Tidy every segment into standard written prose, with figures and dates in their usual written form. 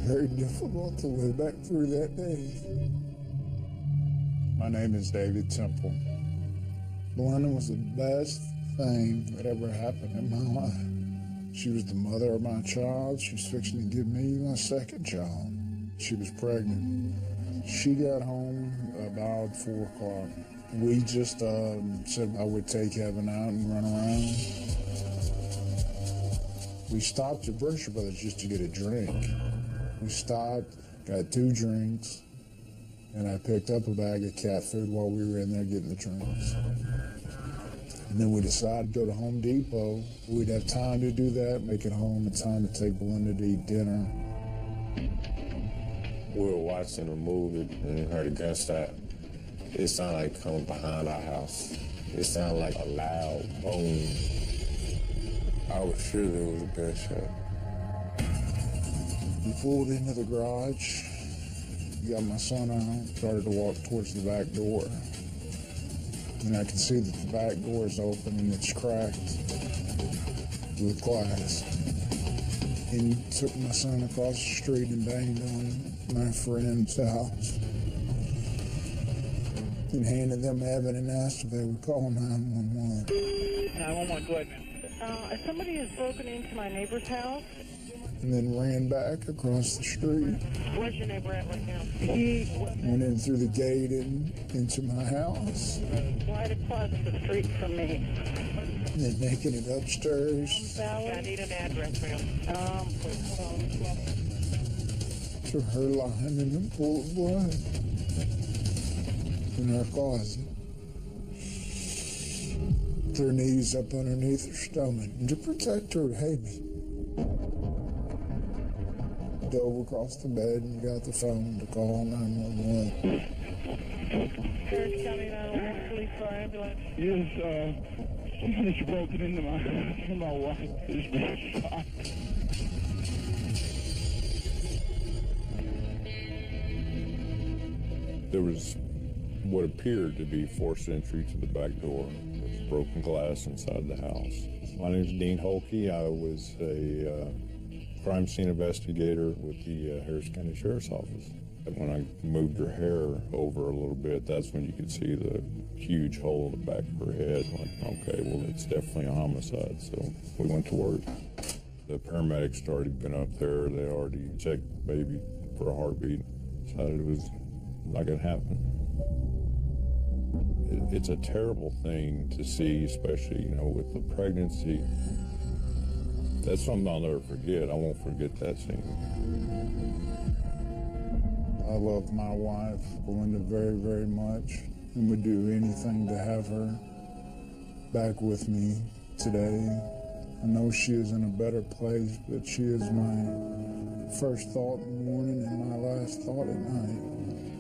Very difficult to live back through that day. My name is David Temple. Belinda was the best thing that ever happened in my life. She was the mother of my child. She was fixing to give me my second child. She was pregnant. She got home about 4 o'clock. We just said I would take Evan out and run around. We stopped at Berkshire Brothers just to get a drink. We stopped, got 2 drinks, and I picked up a bag of cat food while we were in there getting the drinks. And then we decided to go to Home Depot. We'd have time to do that, make it home, and time to take Belinda to eat dinner. We were watching a movie and we heard a gunshot. It sounded like coming behind our house. It sounded like a loud boom. I was sure there was a gunshot. We pulled into the garage, got my son out, started to walk towards the back door. And I can see that the back door is open and it's cracked with glass. And took my son across the street and banged on my friend's house. And handed them Evan and asked if they would call 911. 911, go ahead. Somebody has broken into my neighbor's house. And then ran back across the street. Where's your neighbor at right now? He went in through the gate and into my house. Right across the street from me. And then making it upstairs. I need an address, ma'am. To her lying in a pool of blood in her closet. With her knees up underneath her stomach. And to protect her, Amy dove across the bed and got the phone to call 911. Harris County 911 police fire ambulance. Yes, somebody's broken into my house and my wife is being shot. There was what appeared to be forced entry to the back door. There was broken glass inside the house. My name is Dean Holkey. I was a crime scene investigator with the Harris County Sheriff's Office. When I moved her hair over a little bit, that's when you could see the huge hole in the back of her head. Like, okay, well, it's definitely a homicide, so we went to work. The paramedics had already been up there. They already checked the baby for a heartbeat, decided it was not going to happen. It's a terrible thing to see, especially, with the pregnancy. That's something I'll never forget. I won't forget that scene. I love my wife, Belinda, very, very much, and would do anything to have her back with me today. I know she is in a better place, but she is my first thought in the morning and my last thought at night.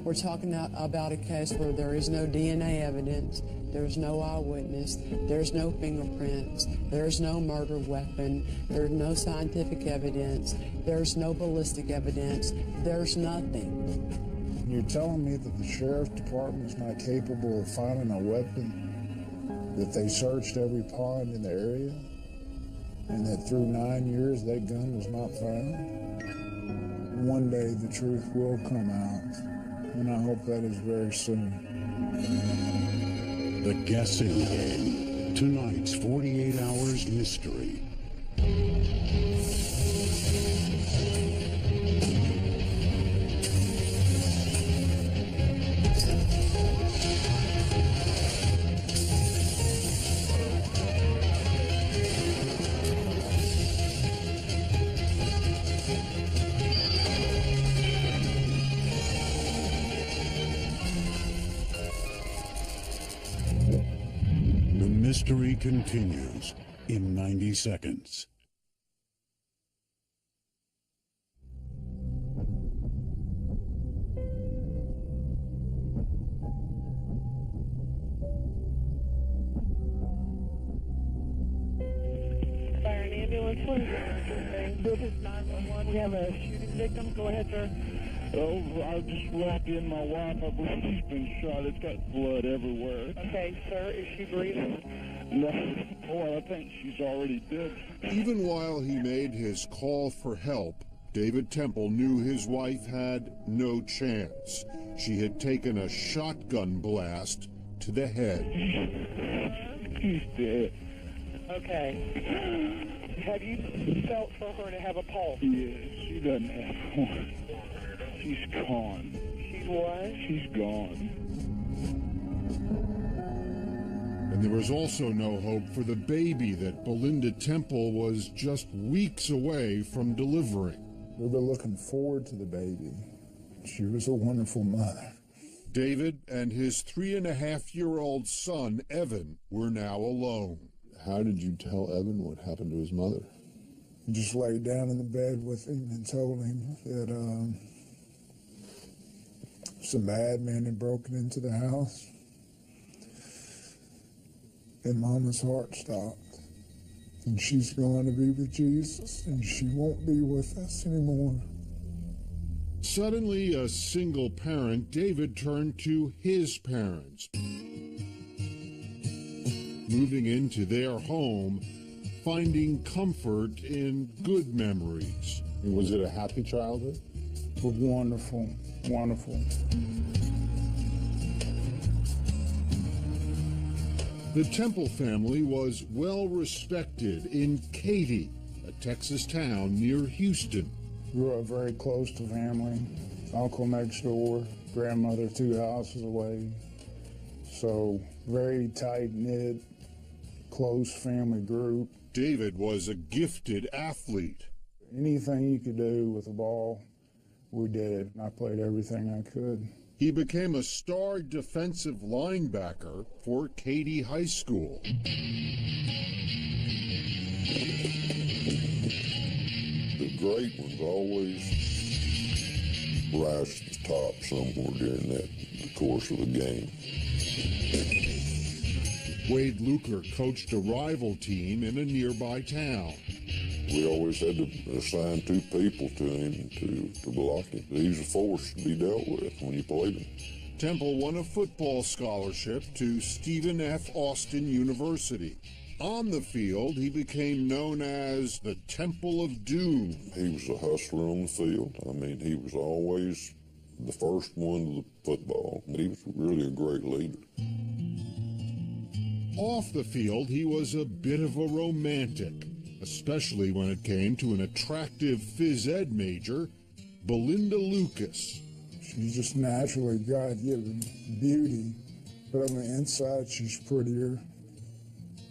We're talking about a case where there is no DNA evidence, there's no eyewitness, there's no fingerprints, there's no murder weapon, there's no scientific evidence, there's no ballistic evidence, there's nothing. You're telling me that the sheriff's department is not capable of finding a weapon, that they searched every pond in the area, and that through 9 years that gun was not found? One day the truth will come out. And I hope that is very soon. The Guessing Game. Tonight's 48 Hours Mystery. Mystery continues in 90 seconds. Fire an ambulance, please. This is 911. We have a shooting victim. Go ahead, sir. Oh, I just walked in. My wife, I believe she's been shot. It's got blood everywhere. Okay, sir. Is she breathing? No, boy, I think she's already dead. Even while he made his call for help, David Temple knew his wife had no chance. She had taken a shotgun blast to the head. She's dead. Okay. Have you felt for her to have a pulse? Yeah, she doesn't have one. She's gone. She was? She's gone. And there was also no hope for the baby that Belinda Temple was just weeks away from delivering. We were looking forward to the baby. She was a wonderful mother. David and his 3.5-year-old son, Evan, were now alone. How did you tell Evan what happened to his mother? I just laid down in the bed with him and told him that some bad men had broken into the house. And Mama's heart stopped. And she's going to be with Jesus, and she won't be with us anymore. Suddenly, a single parent, David turned to his parents. Moving into their home, finding comfort in good memories. Was it a happy childhood? Wonderful, wonderful. The Temple family was well respected in Katy, a Texas town near Houston. Grew up very close to family. Uncle next door, grandmother 2 houses away. So very tight-knit, close family group. David was a gifted athlete. Anything you could do with a ball, we did. I played everything I could. He became a star defensive linebacker for Katy High School. The great ones always rise to the top somewhere during the course of a game. Wade Luker coached a rival team in a nearby town. We always had to assign 2 people to him to block him. He was a force to be dealt with when you played him. Temple won a football scholarship to Stephen F. Austin University. On the field, he became known as the Temple of Doom. He was a hustler on the field. I mean, he was always the first one to the football. He was really a great leader. Off the field, he was a bit of a romantic, especially when it came to an attractive phys ed major, Belinda Lucas. She's just naturally God-given beauty, but on the inside she's prettier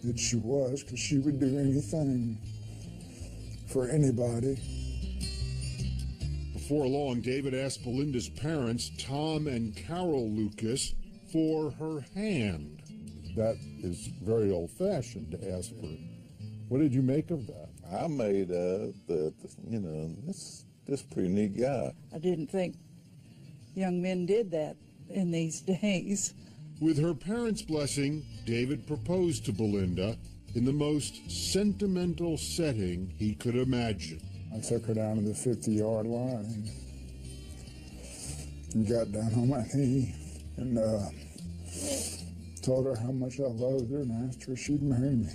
than she was, because she would do anything for anybody. Before long, David asked Belinda's parents, Tom and Carol Lucas, for her hand. That is very old-fashioned to ask for. What did you make of that? I made this pretty neat guy. I didn't think young men did that in these days. With her parents' blessing, David proposed to Belinda in the most sentimental setting he could imagine. I took her down to the 50-yard line and got down on my knee and told her how much I loved her and asked her if she'd marry me.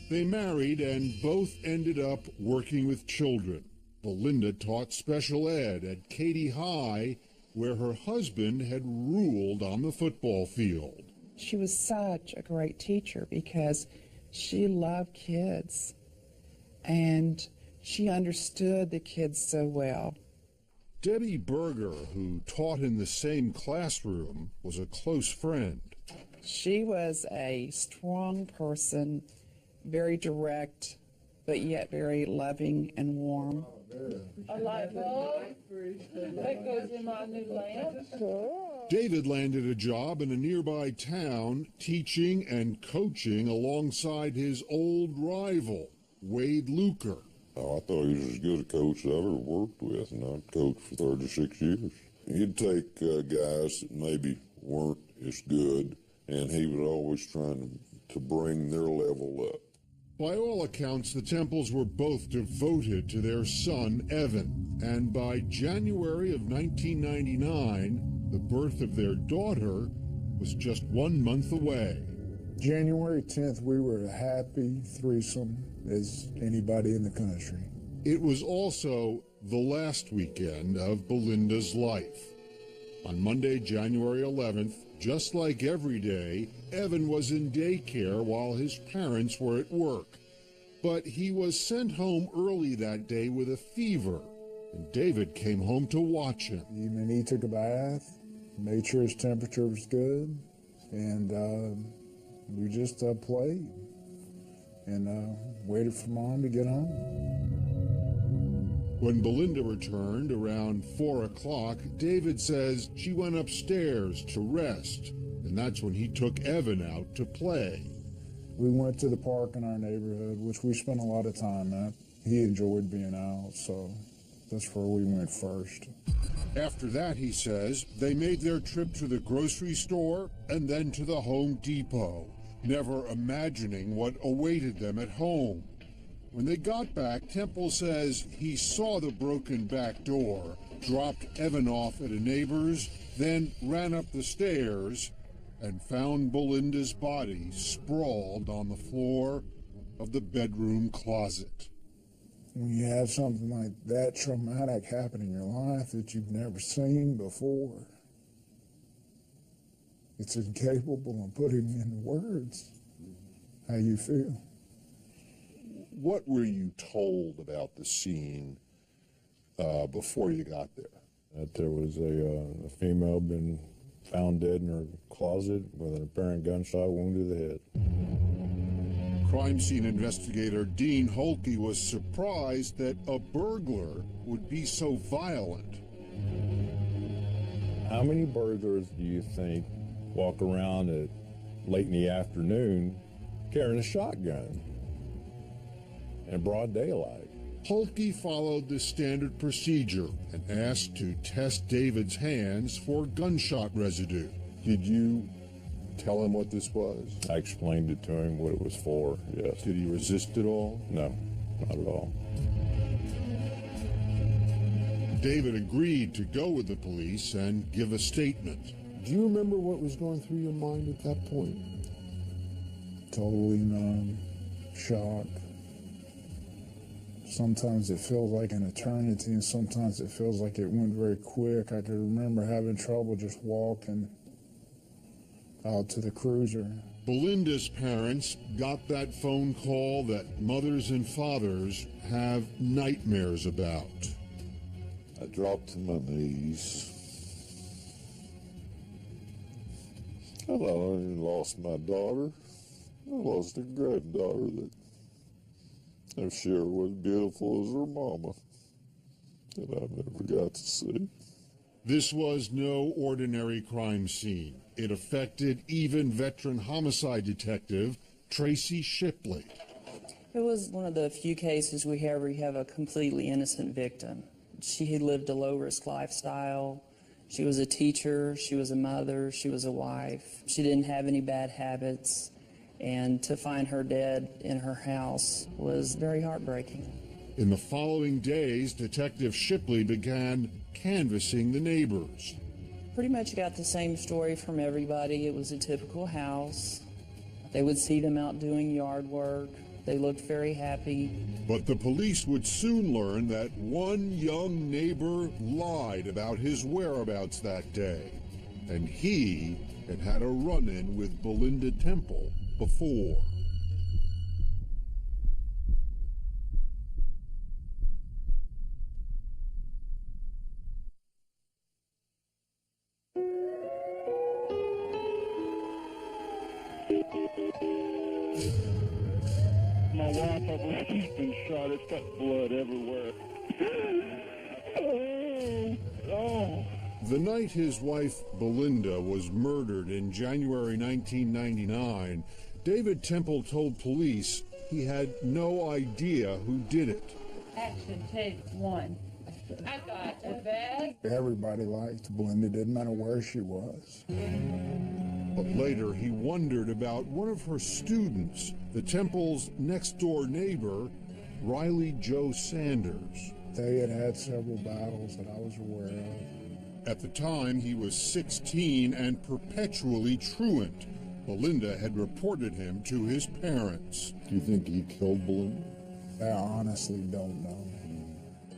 They married and both ended up working with children. Belinda taught special ed at Katy High, where her husband had ruled on the football field. She was such a great teacher because she loved kids and she understood the kids so well. Debbie Berger, who taught in the same classroom, was a close friend. She was a strong person, very direct, but yet very loving and warm. A light bulb that goes in my new lamp. David landed a job in a nearby town, teaching and coaching alongside his old rival, Wade Luker. Oh, I thought he was as good a coach as I ever worked with, and I coached for 36 years. He'd take guys that maybe weren't as good, and he was always trying to bring their level up. By all accounts, the Temples were both devoted to their son, Evan, and by January of 1999, the birth of their daughter was just 1 month away. January 10th, we were a happy threesome as anybody in the country. It was also the last weekend of Belinda's life. On Monday, January 11th, just like every day, Evan was in daycare while his parents were at work. But he was sent home early that day with a fever, and David came home to watch him. And he took a bath, made sure his temperature was good, and we just played and waited for Mom to get home. When Belinda returned around 4 o'clock, David says she went upstairs to rest, and that's when he took Evan out to play. We went to the park in our neighborhood, which we spent a lot of time at. He enjoyed being out, so that's where we went first. After that, he says, they made their trip to the grocery store and then to the Home Depot, never imagining what awaited them at home. When they got back, Temple says he saw the broken back door, dropped Evan off at a neighbor's, then ran up the stairs and found Belinda's body sprawled on the floor of the bedroom closet. When you have something like that traumatic happen in your life that you've never seen before, it's incapable of putting into words how you feel. What were you told about the scene before you got there? That there was a female been found dead in her closet with an apparent gunshot wound to the head. Crime scene investigator Dean Holke was surprised that a burglar would be so violent. How many burglars do you think walk around at late in the afternoon carrying a shotgun in broad daylight? Holke followed the standard procedure and asked to test David's hands for gunshot residue. Did you tell him what this was? I explained it to him what it was for, yes. Did he resist at all? No, not at all. David agreed to go with the police and give a statement. Do you remember what was going through your mind at that point? Totally numb, shock. Sometimes it feels like an eternity, and sometimes it feels like it went very quick. I can remember having trouble just walking out to the cruiser. Belinda's parents got that phone call that mothers and fathers have nightmares about. I dropped to my knees. I not only lost my daughter, I lost a granddaughter that I'm sure was beautiful as her mama, that I never got to see. This was no ordinary crime scene. It affected even veteran homicide detective Tracy Shipley. It was one of the few cases we have where you have a completely innocent victim. She had lived a low-risk lifestyle. She was a teacher, she was a mother, she was a wife. She didn't have any bad habits. And to find her dead in her house was very heartbreaking. In the following days, Detective Shipley began canvassing the neighbors. Pretty much got the same story from everybody. It was a typical house. They would see them out doing yard work. They looked very happy. But the police would soon learn that one young neighbor lied about his whereabouts that day. And he had had a run-in with Belinda Temple before. My wife, I believe, has been shot. It's got blood everywhere. Oh. The night his wife, Belinda, was murdered in January 1999, David Temple told police he had no idea who did it. Action take one. I got the bag. Everybody liked Belinda, didn't matter where she was. But later he wondered about one of her students, the temple's next-door neighbor, Riley Joe Sanders. They had had several battles that I was aware of. At the time, he was 16 and perpetually truant. Belinda had reported him to his parents. Do you think he killed Belinda? I honestly don't know.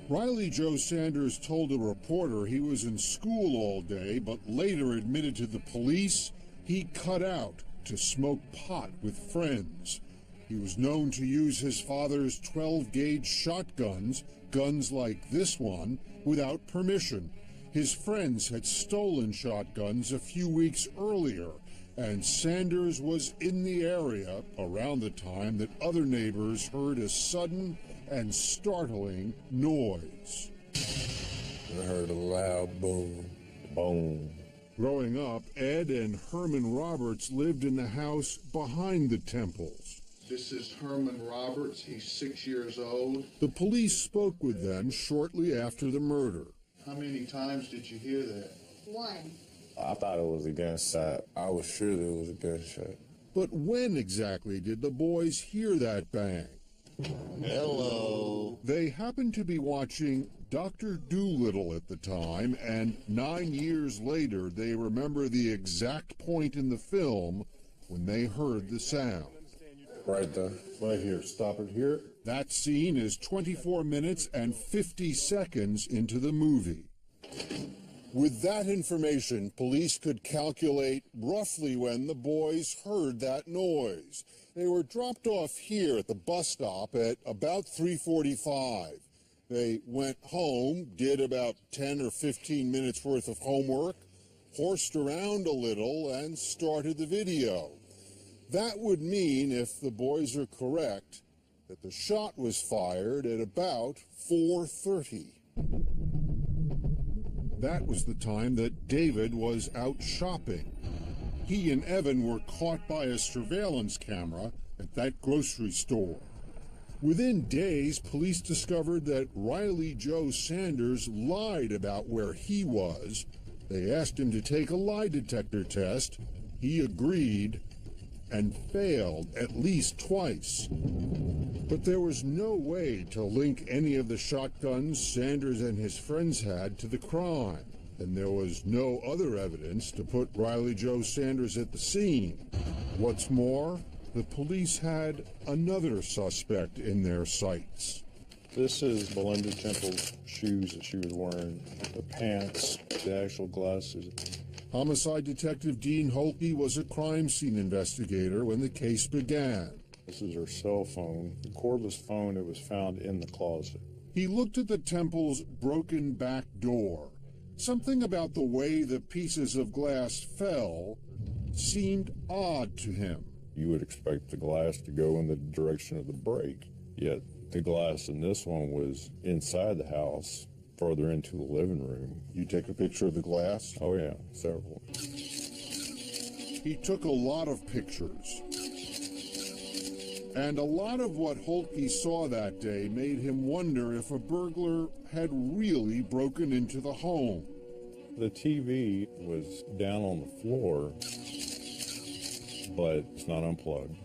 Riley Joe Sanders told a reporter he was in school all day, but later admitted to the police he cut out to smoke pot with friends. He was known to use his father's 12-gauge shotguns, guns like this one, without permission. His friends had stolen shotguns a few weeks earlier, and Sanders was in the area around the time that other neighbors heard a sudden and startling noise. I heard a loud boom, boom. Growing up, Ed and Herman Roberts lived in the house behind the temples. This is Herman Roberts. He's 6 years old. The police spoke with them shortly after the murder. How many times did you hear that? One. I thought it was a gunshot. I was sure that it was a gunshot. But when exactly did the boys hear that bang? Hello. They happened to be watching Dr. Dolittle at the time, and 9 years later, they remember the exact point in the film when they heard the sound. Right there. Right here. Stop it here. That scene is 24 minutes and 50 seconds into the movie. With that information, police could calculate roughly when the boys heard that noise. They were dropped off here at the bus stop at about 3:45. They went home, did about 10 or 15 minutes worth of homework, horsed around a little, and started the video. That would mean, if the boys are correct, that the shot was fired at about 4:30. That was the time that David was out shopping. He and Evan were caught by a surveillance camera at that grocery store. Within days, police discovered that Riley Joe Sanders lied about where he was. They asked him to take a lie detector test. He agreed and failed at least twice. But there was no way to link any of the shotguns Sanders and his friends had to the crime, and there was no other evidence to put Riley Joe Sanders at the scene. What's more, the police had another suspect in their sights. This is Belinda Temple's shoes that she was wearing, the pants, the actual glasses. Homicide Detective Dean Holke was a crime scene investigator when the case began. This is her cell phone, the cordless phone that was found in the closet. He looked at the temple's broken back door. Something about the way the pieces of glass fell seemed odd to him. You would expect the glass to go in the direction of the break, yet the glass in this one was inside the house, further into the living room. You take a picture of the glass? Oh yeah, several. He took a lot of pictures. And a lot of what Holke saw that day made him wonder if a burglar had really broken into the home. The TV was down on the floor, but it's not unplugged.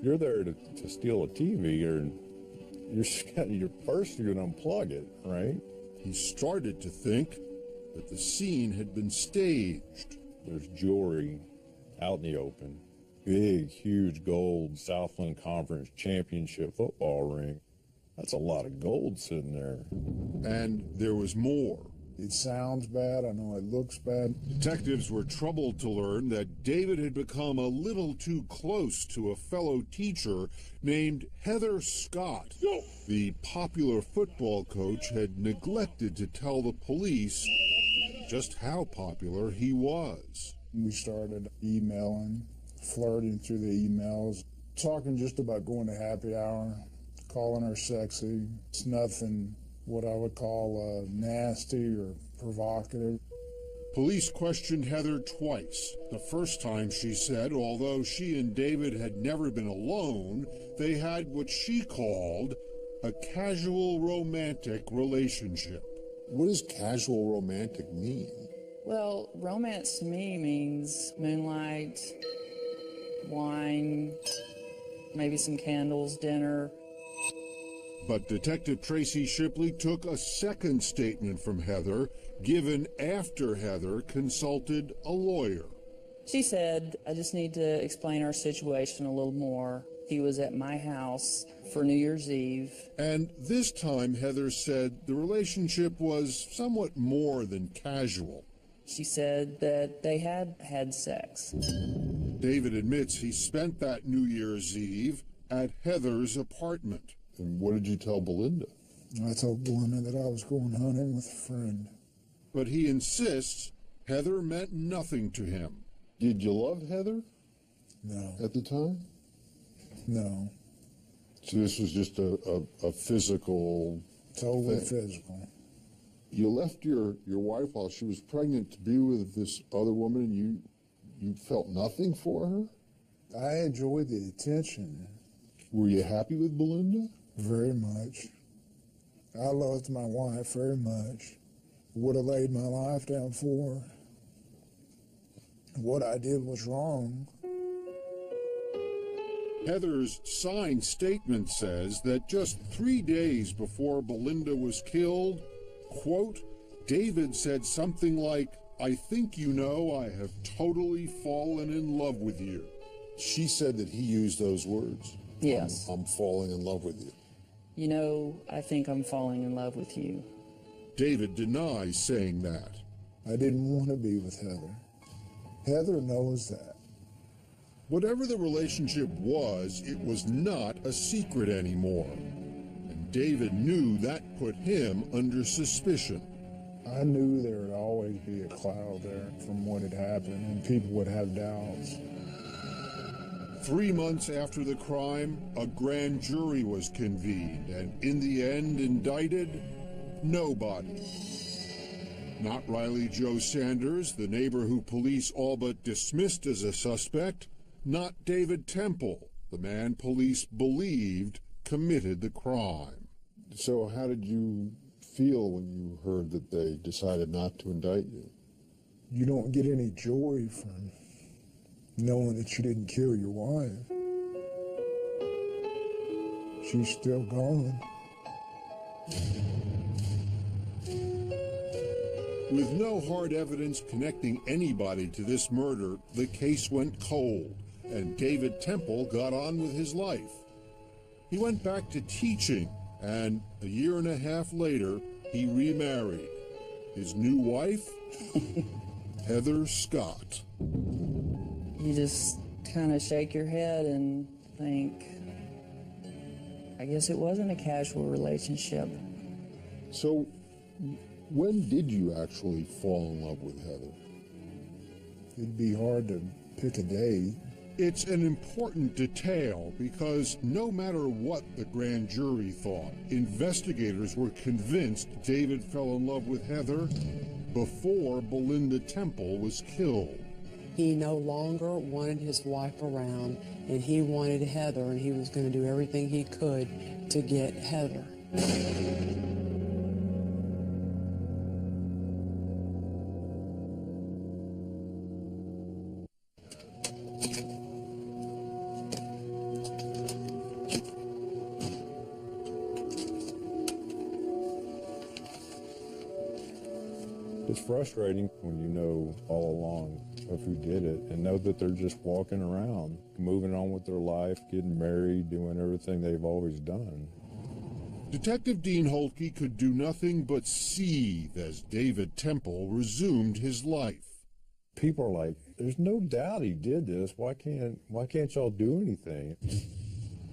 You're there to steal a TV, or you're first you're going to unplug it, right? He started to think that the scene had been staged. There's jewelry out in the open. Big, huge gold Southland Conference Championship football ring. That's a lot of gold sitting there. And there was more. It sounds bad. I know it looks bad. Detectives were troubled to learn that David had become a little too close to a fellow teacher named Heather Scott. The popular football coach had neglected to tell the police just how popular he was. We started emailing, flirting through the emails, talking just about going to happy hour, calling her sexy. It's nothing what I would call nasty or provocative. Police questioned Heather twice. The first time, she said, although she and David had never been alone, they had what she called a casual romantic relationship. What does casual romantic mean? Well, romance to me means moonlight, wine, maybe some candles, dinner. But Detective Tracy Shipley took a second statement from Heather, given after Heather consulted a lawyer. She said, I just need to explain our situation a little more. He was at my house for New Year's Eve. And this time, Heather said the relationship was somewhat more than casual. She said that they had had sex. David admits he spent that New Year's Eve at Heather's apartment. And what did you tell Belinda? I told Belinda that I was going hunting with a friend. But he insists Heather meant nothing to him. Did you love Heather? No. At the time? No. So this was just a physical Totally thing. physical. You left your wife while she was pregnant to be with this other woman, and you felt nothing for her? I enjoyed the attention. Were you happy with Belinda? Very much. I loved my wife very much. Would have laid my life down for her. What I did was wrong. Heather's signed statement says that just 3 days before Belinda was killed, quote, David said something like, I think you know I have totally fallen in love with you. She said that he used those words. Yes. I'm falling in love with you. You know, I think I'm falling in love with you. David denies saying that. I didn't want to be with Heather. Heather knows that. Whatever the relationship was, it was not a secret anymore. And David knew that put him under suspicion. I knew there would always be a cloud there from what had happened, and people would have doubts. 3 months after the crime, a grand jury was convened, and in the end indicted nobody. Not Riley Joe Sanders, the neighbor who police all but dismissed as a suspect. Not David Temple, the man police believed committed the crime. So how did you feel when you heard that they decided not to indict you? You don't get any joy from knowing that you didn't kill your wife. She's still gone. With no hard evidence connecting anybody to this murder, the case went cold, and David Temple got on with his life. He went back to teaching, and a year and a half later, he remarried. His new wife, Heather Scott. You just kind of shake your head and think, I guess it wasn't a casual relationship. So when did you actually fall in love with Heather? It'd be hard to pick a day. It's an important detail because no matter what the grand jury thought, investigators were convinced David fell in love with Heather before Belinda Temple was killed. He no longer wanted his wife around, and he wanted Heather, and he was going to do everything he could to get Heather. It's frustrating when you know all along of who did it and know that they're just walking around, moving on with their life, getting married, doing everything they've always done. Detective Dean Holtke could do nothing but seethe as David Temple resumed his life. People are like, there's no doubt he did this. Why can't y'all do anything?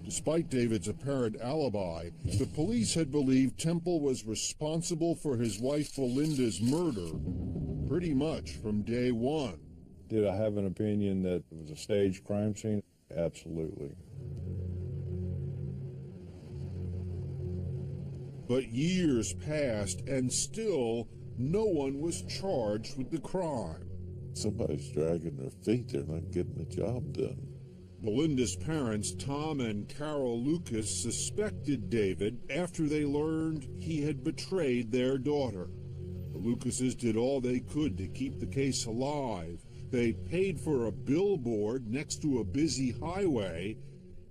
Despite David's apparent alibi, the police had believed Temple was responsible for his wife Belinda's murder pretty much from day one. Did I have an opinion that it was a staged crime scene? Absolutely. But years passed, and still no one was charged with the crime. Somebody's dragging their feet. They're not getting the job done. Belinda's parents, Tom and Carol Lucas, suspected David after they learned he had betrayed their daughter. The Lucases did all they could to keep the case alive. They paid for a billboard next to a busy highway,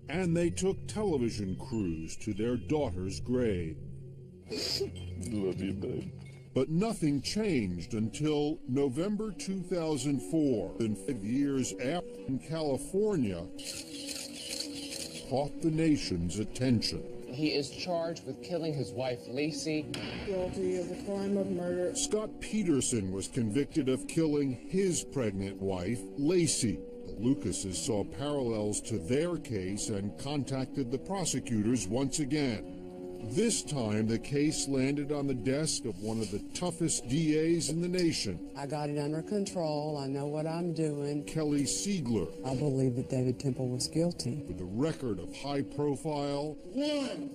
and they took television crews to their daughter's grave. Love you, babe. But nothing changed until November 2004, and 5 years after, in California, caught the nation's attention. He is charged with killing his wife, Lacey. Guilty of the crime of murder. Scott Peterson was convicted of killing his pregnant wife, Lacey. The Lucases saw parallels to their case and contacted the prosecutors once again. This time, the case landed on the desk of one of the toughest DAs in the nation. I got it under control. I know what I'm doing. Kelly Siegler. I believe that David Temple was guilty. With a record of high profile, 1,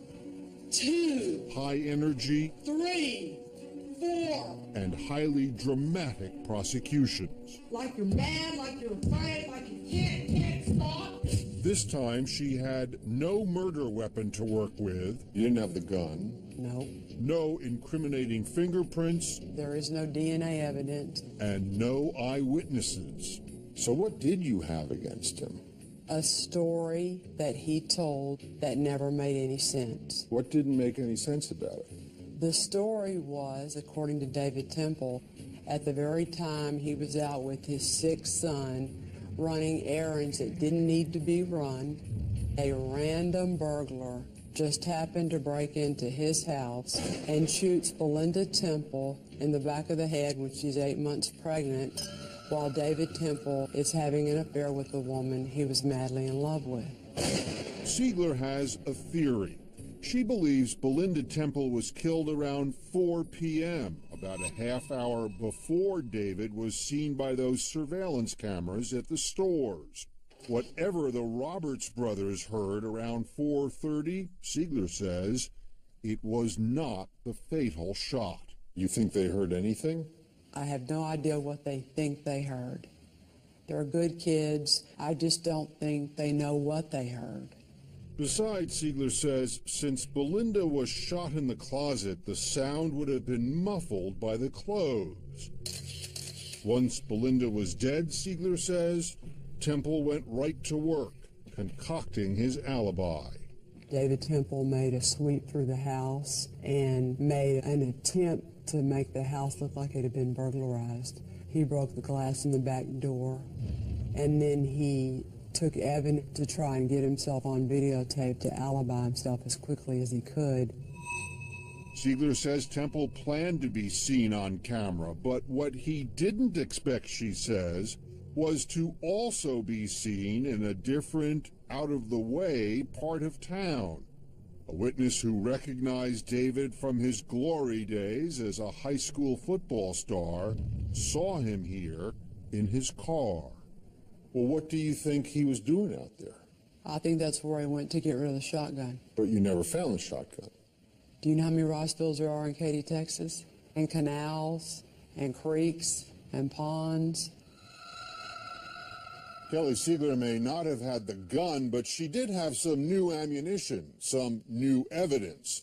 2, high energy, 3, 4. and highly dramatic prosecutions. Like you're mad, like you're afraid, like you can't stop. This time, she had no murder weapon to work with. You didn't have the gun. No. No incriminating fingerprints. There is no DNA evidence. And no eyewitnesses. So what did you have against him? A story that he told that never made any sense. What didn't make any sense about it? The story was, according to David Temple, at the very time he was out with his sick son, running errands that didn't need to be run, a random burglar just happened to break into his house and shoots Belinda Temple in the back of the head when she's 8 months pregnant, while David Temple is having an affair with the woman he was madly in love with. Siegler has a theory. She believes Belinda Temple was killed around 4 p.m., about a half hour before David was seen by those surveillance cameras at the stores. Whatever the Roberts brothers heard around 4:30, Siegler says, it was not the fatal shot. You think they heard anything? I have no idea what they think they heard. They're good kids. I just don't think they know what they heard. Besides, Siegler says, since Belinda was shot in the closet, the sound would have been muffled by the clothes. Once Belinda was dead, Siegler says, Temple went right to work, concocting his alibi. David Temple made a sweep through the house and made an attempt to make the house look like it had been burglarized. He broke the glass in the back door, and then he took evidence to try and get himself on videotape to alibi himself as quickly as he could. Siegler says Temple planned to be seen on camera, but what he didn't expect, she says, was to also be seen in a different, out-of-the-way part of town. A witness who recognized David from his glory days as a high school football star saw him here in his car. Well, what do you think he was doing out there? I think that's where he went to get rid of the shotgun. But you never found the shotgun. Do you know how many Rossvilles there are in Katy, Texas? And canals, and creeks, and ponds? Kelly Siegler may not have had the gun, but she did have some new ammunition, some new evidence.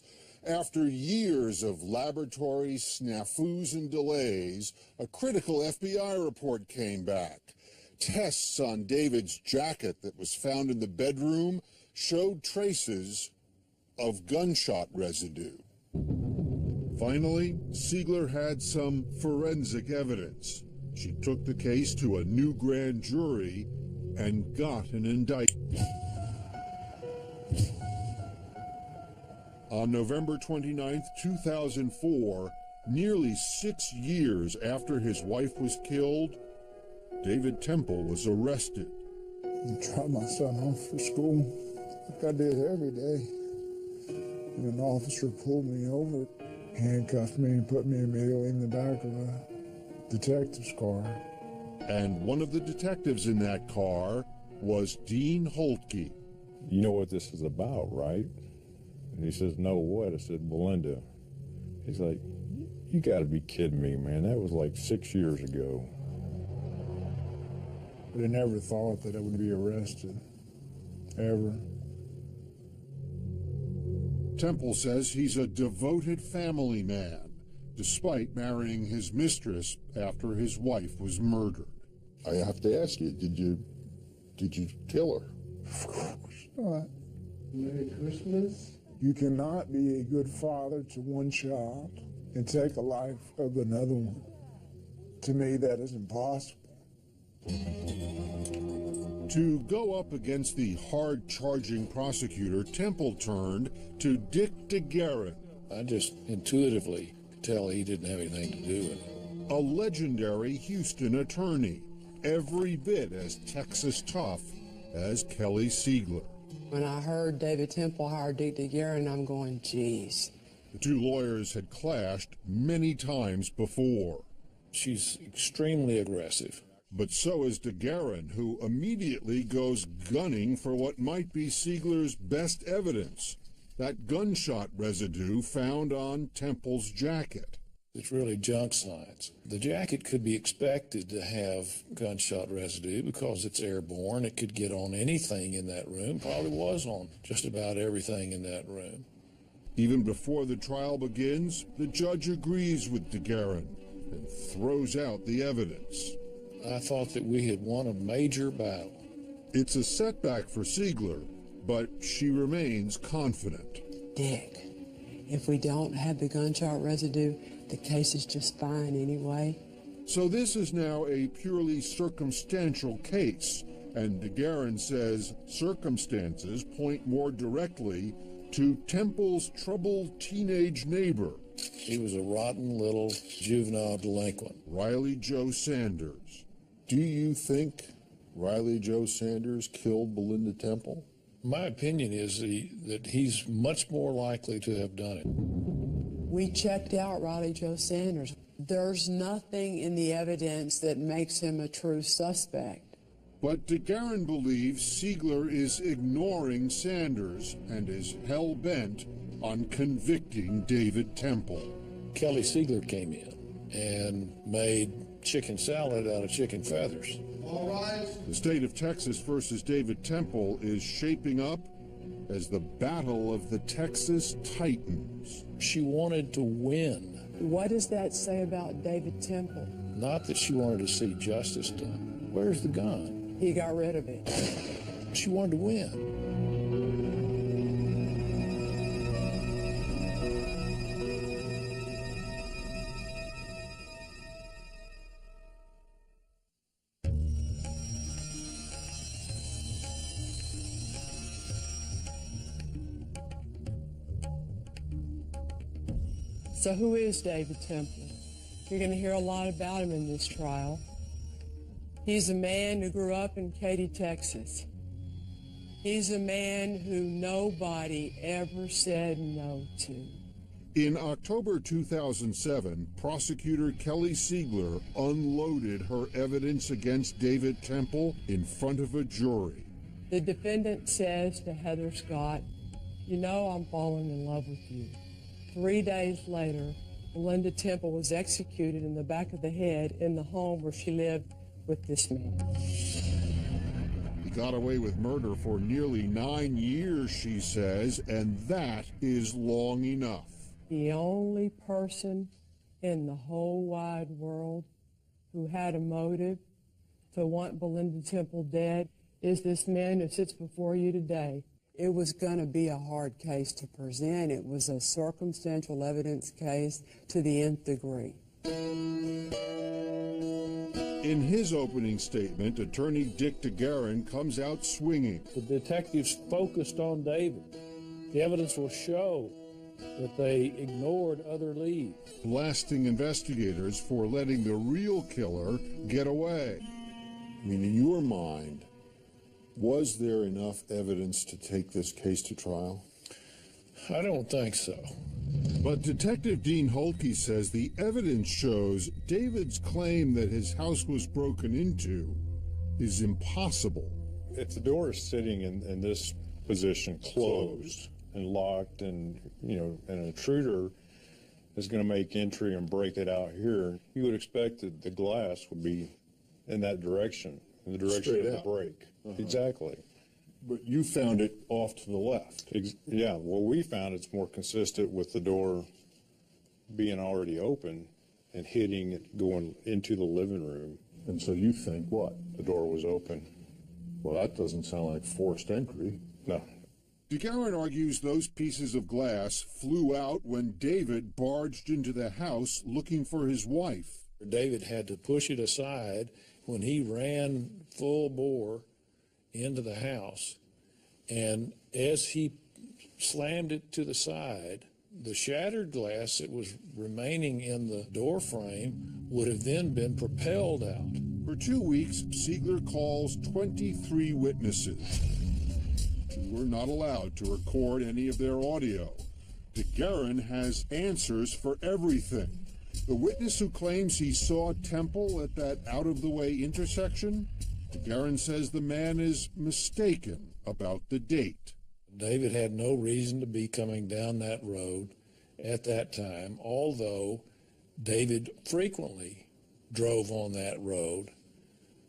After years of laboratory snafus and delays, a critical FBI report came back. Tests on David's jacket that was found in the bedroom showed traces of gunshot residue. Finally, Siegler had some forensic evidence. She took the case to a new grand jury and got an indictment. On November 29, 2004, nearly 6 years after his wife was killed, David Temple was arrested. I dropped my son home from school like I did every day. And an officer pulled me over, handcuffed me, and put me immediately in the back of a detective's car. And one of the detectives in that car was Dean Holtke. You know what this is about, right? And he says, no, what? I said, Belinda. He's like, you got to be kidding me, man. That was like 6 years ago. But I never thought that I would be arrested, ever. Temple says he's a devoted family man. despite marrying his mistress after his wife was murdered. I have to ask you, did you kill her? Of course not. Merry Christmas. You cannot be a good father to one child and take a life of another one. To me, that is impossible. To go up against the hard-charging prosecutor, Temple turned to Dick DeGuerin. I just intuitively could tell he didn't have anything to do with it. A legendary Houston attorney, every bit as Texas tough as Kelly Siegler. When I heard David Temple hired Dick DeGuerin, I'm going, geez. The two lawyers had clashed many times before. She's extremely aggressive. But so is DeGuerin, who immediately goes gunning for what might be Siegler's best evidence, that gunshot residue found on Temple's jacket. It's really junk science. The jacket could be expected to have gunshot residue because it's airborne. It could get on anything in that room, probably was on just about everything in that room. Even before the trial begins, the judge agrees with DeGuerin and throws out the evidence. I thought that we had won a major battle. It's a setback for Siegler, but she remains confident. Dick, if we don't have the gunshot residue, the case is just fine anyway. So this is now a purely circumstantial case, and DeGuerin says circumstances point more directly to Temple's troubled teenage neighbor. He was a rotten little juvenile delinquent. Riley Joe Sanders. Do you think Riley Joe Sanders killed Belinda Temple? My opinion is that he's much more likely to have done it. We checked out Riley Joe Sanders. There's nothing in the evidence that makes him a true suspect. But DeGuerin believes Siegler is ignoring Sanders and is hell-bent on convicting David Temple. Kelly Siegler came in and made chicken salad out of chicken feathers. All right. The state of Texas versus David Temple is shaping up as the battle of the Texas Titans. She wanted to win. What does that say about David Temple? Not that she wanted to see justice done. Where's the gun? He got rid of it. She wanted to win. So who is David Temple? You're going to hear a lot about him in this trial. He's a man who grew up in Katy, Texas. He's a man who nobody ever said no to. In October 2007, prosecutor Kelly Siegler unloaded her evidence against David Temple in front of a jury. The defendant says to Heather Scott, "You know I'm falling in love with you." 3 days later, Belinda Temple was executed in the back of the head in the home where she lived with this man. He got away with murder for nearly 9 years, she says, and that is long enough. The only person in the whole wide world who had a motive to want Belinda Temple dead is this man who sits before you today. It was going to be a hard case to present. It was a circumstantial evidence case to the nth degree. In his opening statement, attorney Dick DeGuerin comes out swinging. The detectives focused on David. The evidence will show that they ignored other leads. Blasting investigators for letting the real killer get away. I mean, in your mind, was there enough evidence to take this case to trial? I don't think so. But Detective Dean Holke says the evidence shows David's claim that his house was broken into is impossible. If the door is sitting in this position closed and locked, and an intruder is going to make entry and break it out here, you would expect that the glass would be in that direction, in the direction Straight of out. the break. Exactly. But you found it off to the left. Yeah, well, we found it's more consistent with the door being already open and hitting it, going into the living room. And so you think what? The door was open. Well, that doesn't sound like forced entry. No. DeGuerin argues those pieces of glass flew out when David barged into the house looking for his wife. David had to push it aside when he ran full bore into the house. And as he slammed it to the side, the shattered glass that was remaining in the door frame would have then been propelled out. For 2 weeks, Siegler calls 23 witnesses, who were not allowed to record any of their audio. DeGuerin has answers for everything. The witness who claims he saw Temple at that out-of-the-way intersection, DeGuerin says the man is mistaken about the date. David had no reason to be coming down that road at that time, although David frequently drove on that road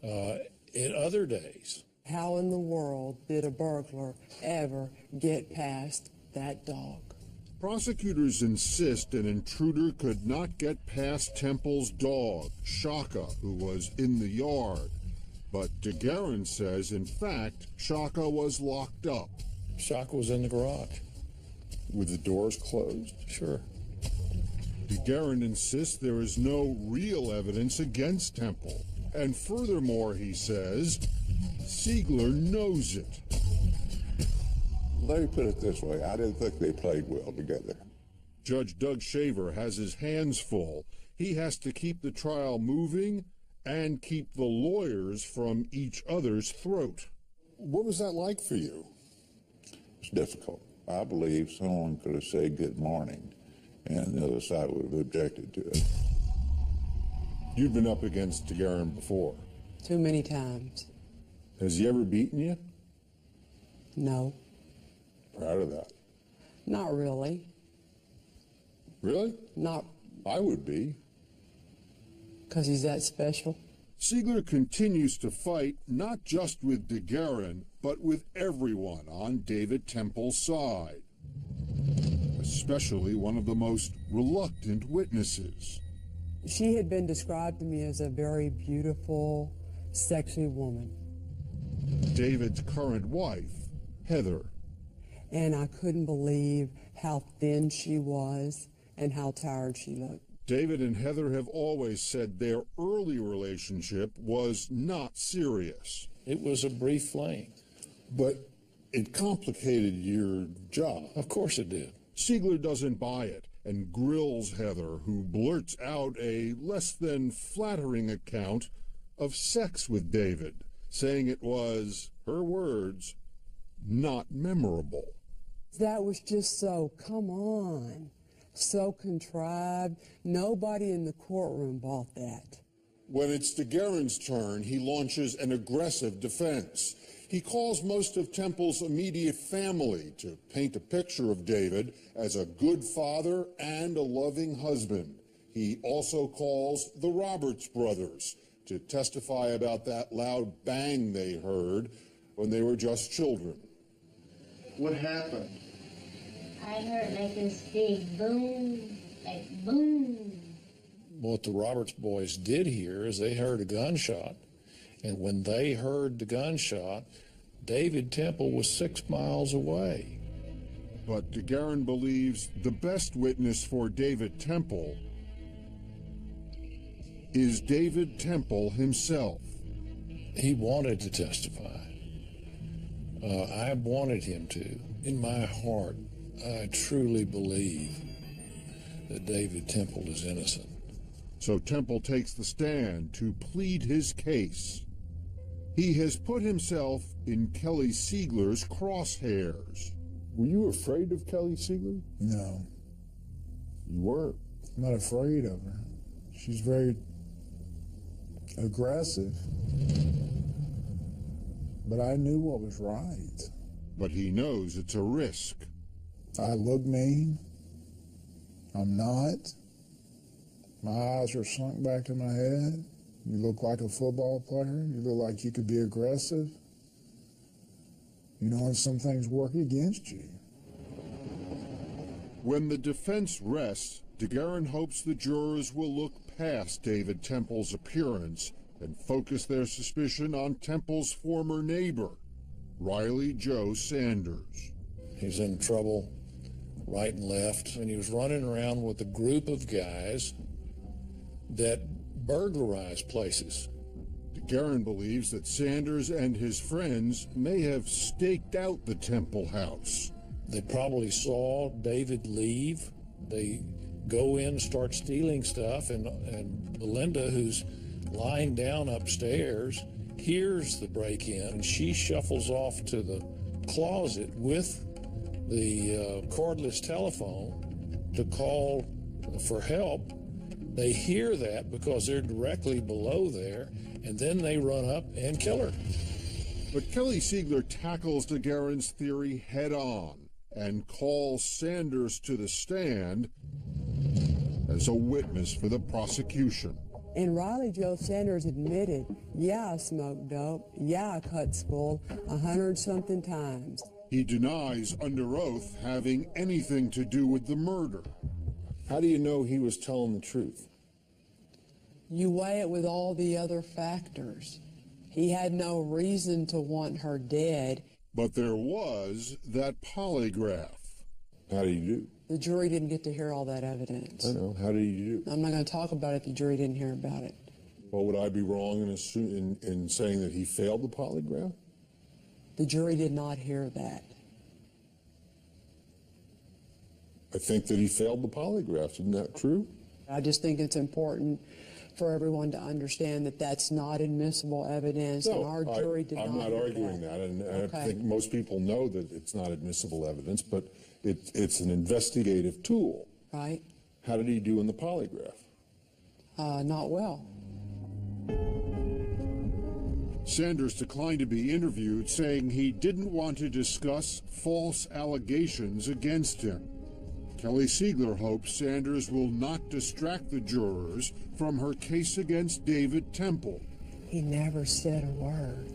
in other days. How in the world did a burglar ever get past that dog? Prosecutors insist an intruder could not get past Temple's dog, Shaka, who was in the yard. But DeGuerin says, in fact, Shaka was locked up. Shaka was in the garage. With the doors closed? Sure. DeGuerin insists there is no real evidence against Temple. And furthermore, he says, Siegler knows it. Let me put it this way. I didn't think they played well together. Judge Doug Shaver has his hands full. He has to keep the trial moving and keep the lawyers from each other's throat. What was that like for you? It's difficult. I believe someone could have said good morning, and the other side would have objected to it. You've been up against DeGuerin before. Too many times. Has he ever beaten you? No. Proud of that. Not really. Really? Not. I would be. Because he's that special. Siegler continues to fight not just with DeGuerin, but with everyone on David Temple's side, especially one of the most reluctant witnesses. She had been described to me as a very beautiful, sexy woman. David's current wife, Heather. And I couldn't believe how thin she was and how tired she looked. David and Heather have always said their early relationship was not serious. It was a brief fling. But it complicated your job. Of course it did. Siegler doesn't buy it and grills Heather, who blurts out a less than flattering account of sex with David, saying it was, her words, not memorable. That was just so, come on, so contrived. Nobody in the courtroom bought that. When it's DeGuerin's turn, he launches an aggressive defense. He calls most of Temple's immediate family to paint a picture of David as a good father and a loving husband. He also calls the Roberts brothers to testify about that loud bang they heard when they were just children. What happened? I heard like this big boom, like boom. What the Roberts boys did hear is they heard a gunshot, and when they heard the gunshot, David Temple was 6 miles away. But DeGuerin believes the best witness for David Temple is David Temple himself. He wanted to testify. I wanted him to. In my heart, I truly believe that David Temple is innocent. So Temple takes the stand to plead his case. He has put himself in Kelly Siegler's crosshairs. Were you afraid of Kelly Siegler? No. You weren't? I'm not afraid of her. She's very aggressive. But I knew what was right. But he knows it's a risk. I look mean. I'm not. My eyes are sunk back in my head. You look like a football player. You look like you could be aggressive. You know, and some things work against you. When the defense rests, DeGuerin hopes the jurors will look past David Temple's appearance and focus their suspicion on Temple's former neighbor, Riley Joe Sanders. He's in trouble right and left, and he was running around with a group of guys that burglarized places. DeGuerin believes that Sanders and his friends may have staked out the Temple house. They probably saw David leave. They go in, start stealing stuff, and Belinda, who's lying down upstairs, hears the break-in, and she shuffles off to the closet with the cordless telephone to call for help. They hear that because they're directly below there, and then they run up and kill her. But Kelly Siegler tackles DeGuerin's theory head-on and calls Sanders to the stand as a witness for the prosecution. And Riley Joe Sanders admitted, yeah, I smoked dope, yeah, I cut school 100-something times. He denies under oath having anything to do with the murder. How do you know he was telling the truth? You weigh it with all the other factors. He had no reason to want her dead. But there was that polygraph. How did you do? The jury didn't get to hear all that evidence. I know. How did you do? I'm not going to talk about it if the jury didn't hear about it. Well, would I be wrong in saying that he failed the polygraph? The jury did not hear that. I think that he failed the polygraph. Isn't that true? I just think it's important for everyone to understand that that's not admissible evidence, and our jury did not. I'm not arguing that, and I think most people know that it's not admissible evidence, but it's an investigative tool. Right. How did he do in the polygraph? Not well. Sanders declined to be interviewed, saying he didn't want to discuss false allegations against him. Kelly Siegler hopes Sanders will not distract the jurors from her case against David Temple. He never said a word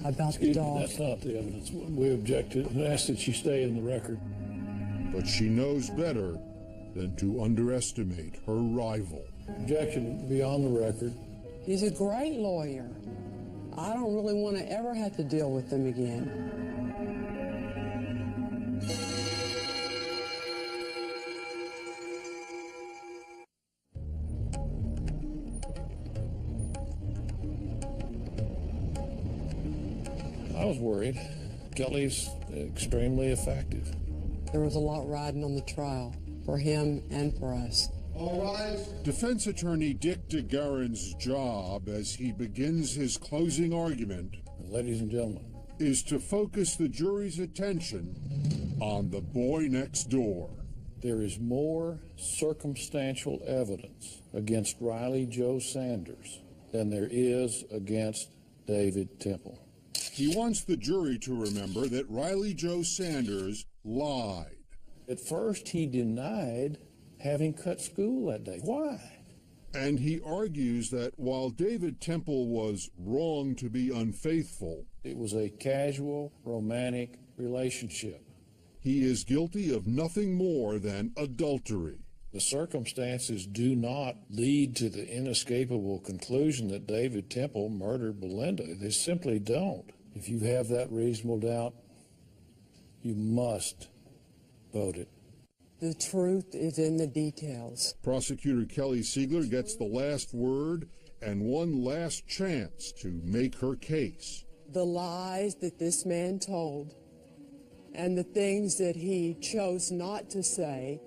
about the dog. That's not the evidence. We objected and asked that she stay in the record. But she knows better than to underestimate her rival. Objection beyond the record. He's a great lawyer. I don't really want to ever have to deal with him again. I was worried. Kelly's extremely effective. There was a lot riding on the trial for him and for us. All rise. Defense attorney Dick DeGuerin's job as he begins his closing argument, ladies and gentlemen, is to focus the jury's attention on the boy next door. There is more circumstantial evidence against Riley Joe Sanders than there is against David Temple. He wants the jury to remember that Riley Joe Sanders lied. At first, he denied having cut school that day. Why? And he argues that while David Temple was wrong to be unfaithful, it was a casual, romantic relationship. He is guilty of nothing more than adultery. The circumstances do not lead to the inescapable conclusion that David Temple murdered Belinda. They simply don't. If you have that reasonable doubt, you must vote it. The truth is in the details. Prosecutor Kelly Siegler gets the last word and one last chance to make her case. The lies that this man told and the things that he chose not to say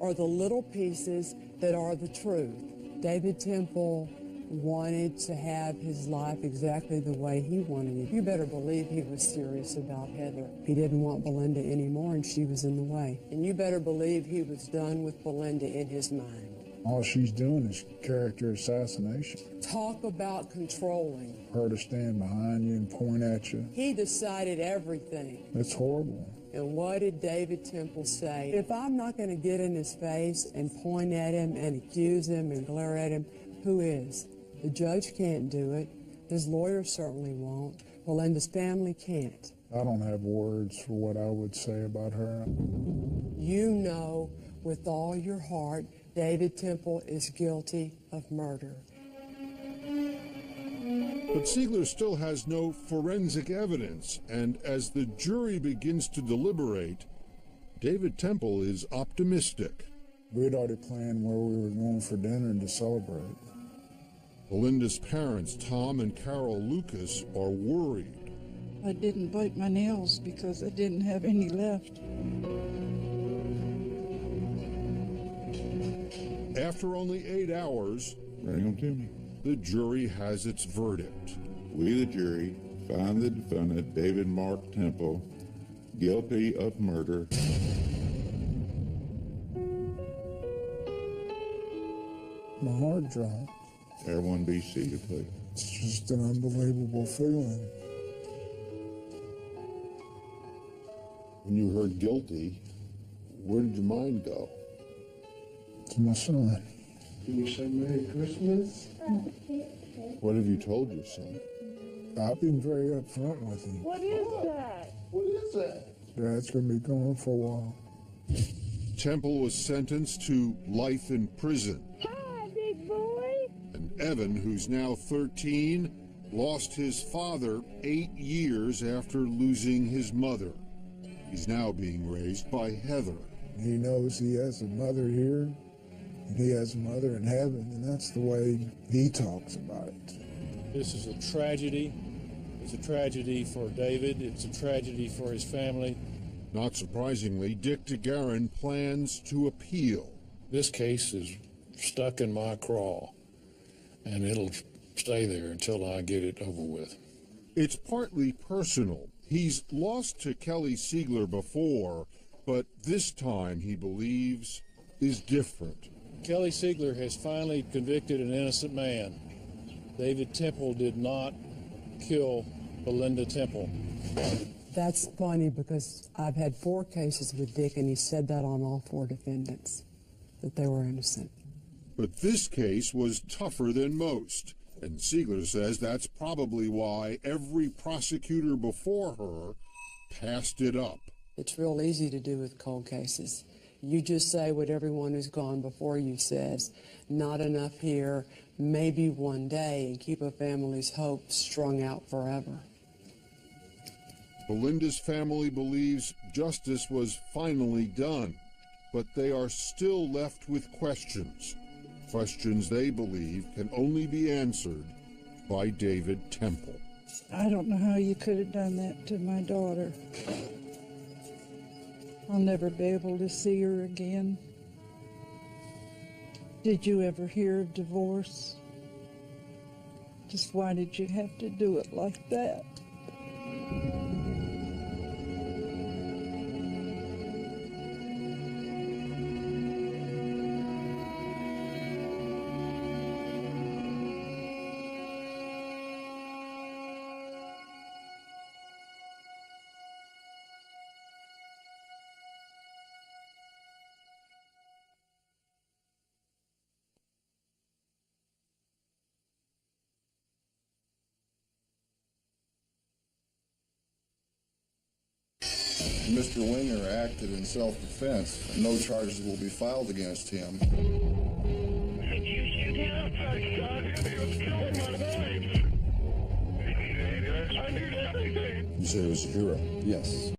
are the little pieces that are the truth. David Temple wanted to have his life exactly the way he wanted it. You better believe he was serious about Heather. He didn't want Belinda anymore, and she was in the way. And you better believe he was done with Belinda in his mind. All she's doing is character assassination. Talk about controlling. Her to stand behind you and point at you. He decided everything. It's horrible. And what did David Temple say? If I'm not going to get in his face and point at him and accuse him and glare at him, who is? The judge can't do it. His lawyer certainly won't. Belinda's family can't. I don't have words for what I would say about her. You know with all your heart David Temple is guilty of murder. But Siegler still has no forensic evidence, and as the jury begins to deliberate, David Temple is optimistic. We had already planned where we were going for dinner to celebrate. Belinda's parents, Tom and Carol Lucas, are worried. I didn't bite my nails because I didn't have any left. After only 8 hours, Bring them to me. the jury has its verdict. We, the jury, find the defendant, David Mark Temple, guilty of murder. My heart dropped. Everyone be seated, please. It's just an unbelievable feeling. When you heard guilty, where did your mind go? To my son. Can you say Merry Christmas? What have you told your son? I've been very upfront with him. What is that? What is that? Dad's going to be gone for a while. Temple was sentenced to life in prison. Hi, big boy. And Evan, who's now 13, lost his father 8 years after losing his mother. He's now being raised by Heather. He knows he has a mother here, and he has a mother in heaven, and that's the way he talks about it. This is a tragedy. It's a tragedy for David. It's a tragedy for his family. Not surprisingly, Dick DeGuerin plans to appeal. This case is stuck in my craw, and it'll stay there until I get it over with. It's partly personal. He's lost to Kelly Siegler before, but this time, he believes, is different. Kelly Siegler has finally convicted an innocent man. David Temple did not kill Belinda Temple. That's funny because I've had 4 cases with Dick, and he said that on all 4 defendants, that they were innocent. But this case was tougher than most, and Siegler says that's probably why every prosecutor before her passed it up. It's real easy to do with cold cases. You just say what everyone who's gone before you says, not enough here, maybe one day, and keep a family's hopes strung out forever. Belinda's family believes justice was finally done, but they are still left with questions. Questions they believe can only be answered by David Temple. I don't know how you could have done that to my daughter. I'll never be able to see her again. Did you ever hear of divorce? Just why did you have to do it like that? Mr. Winger acted in self-defense, and no charges will be filed against him. You say he was a hero? Yes.